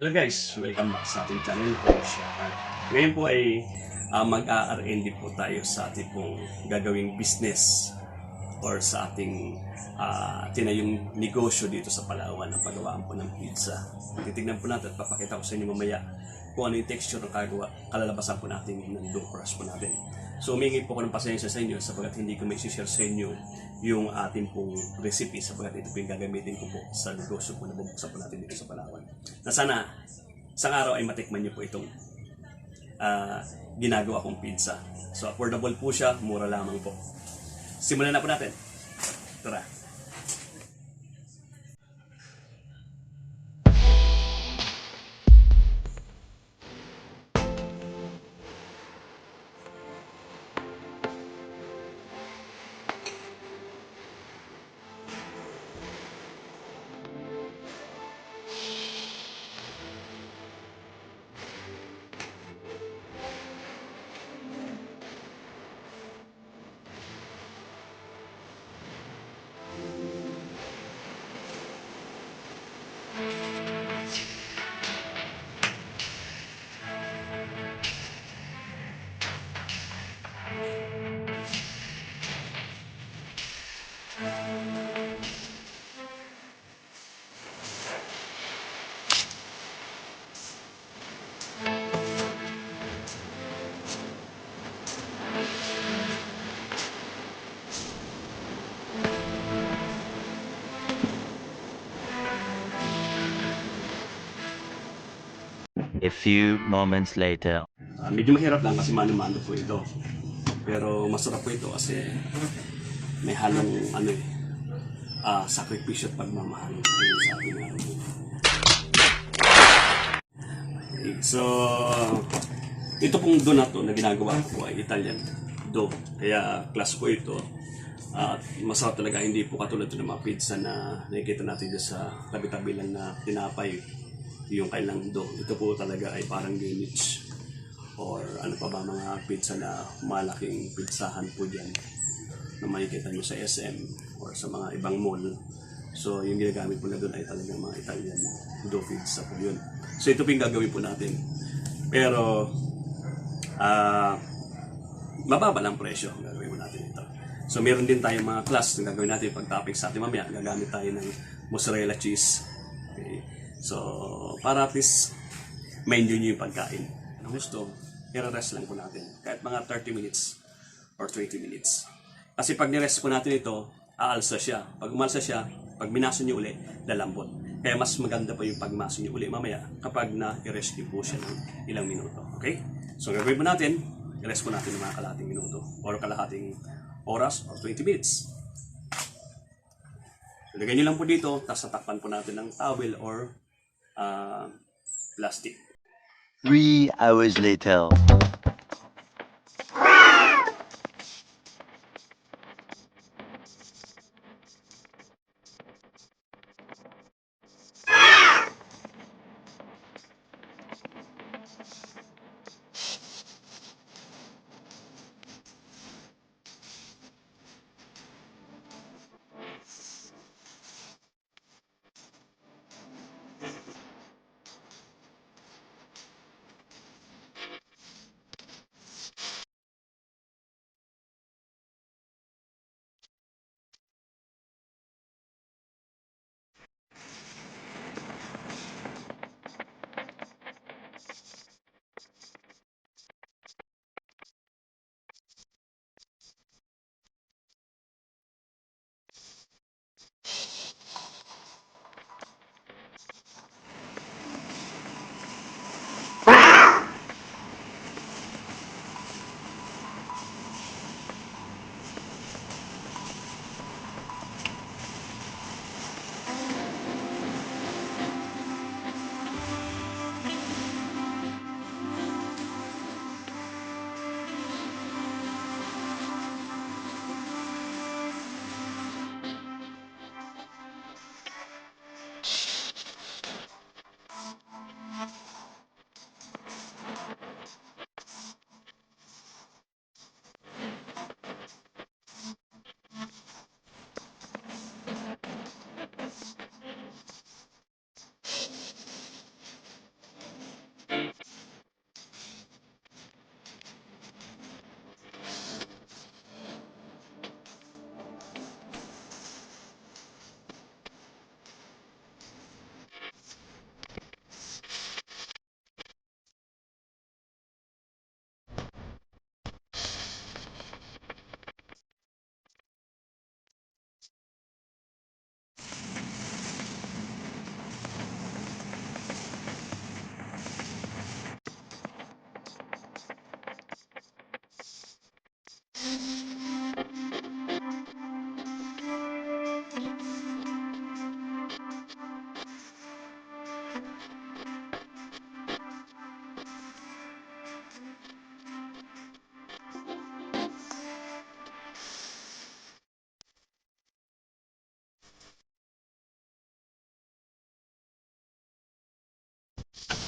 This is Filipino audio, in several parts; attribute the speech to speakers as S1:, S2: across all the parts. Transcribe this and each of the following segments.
S1: Hello guys, welcome back sa ating channel po siya. Ngayon po ay mag-R&D po tayo sa ating pong gagawing business or sa ating tinayong negosyo dito sa Palawan ng paggawaan po ng pizza. Titignan po natin at papakita ko sa inyo mamaya kung ano yung texture ng kalalabasan po natin ng dough crust po natin. So humingi po ko ng pasensya sa inyo sapagkat hindi ko may share sa inyo yung ating pong recipe sapagkat ito po yung gagamitin ko po sa negosyo po na bubuksan po natin dito sa Palawan. Na sana isang araw ay matikman nyo po itong ginagawa kong pizza. So affordable po siya, mura lamang po. Simulan na po natin. Tara!
S2: A few moments later.
S1: Medyo mahirap lang kasi mano-mano po ito. Pero masarap po ito kasi may halong sakripisyo at pagmamahal sa ating So, ito pong dough na to na ginagawa ko ay Italian dough. Kaya class po ito. At masarap talaga, hindi po katulad ng mga pizza na nakikita natin dyan sa tabi-tabi lang na tinapay yung kailang dough. Ito po talaga ay parang Greenwich or ano pa ba mga pizza na malaking pizzahan po dyan na makikita nyo sa SM or sa mga ibang mall. So yung ginagamit po na doon ay talagang mga Italian dough pizza po yun. So ito po yung gagawin po natin. Pero mababa lang presyo ang gagawin po natin ito. So meron din tayong mga class na gagawin natin pag topic sa atin mamaya. Gagamit tayo ng mozzarella cheese. Okay. So, para at least ma-enjoy nyo yung pagkain. Ang gusto, i-rest lang po natin. Kahit mga 30 minutes or 20 minutes. Kasi pag ni-rest po natin ito, aalsa siya. Pag umalsa siya, pag minaso nyo uli, lalambot. Kaya mas maganda pa yung pagmaso nyo uli mamaya kapag na-rest nyo po siya ng ilang minuto. Okay? So, gagawin po natin, i-rest po natin ng mga kalahating minuto or kalahating oras or 20 minutes. Lagyan nyo lang po dito, tapos tatakpan po natin ng towel or plastic.
S2: 3 hours later.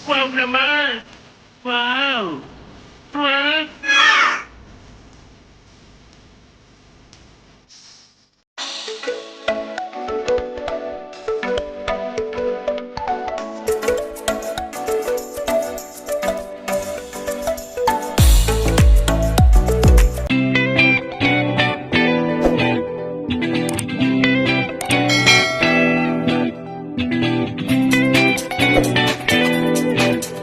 S3: Wow naman! Wow! Wow!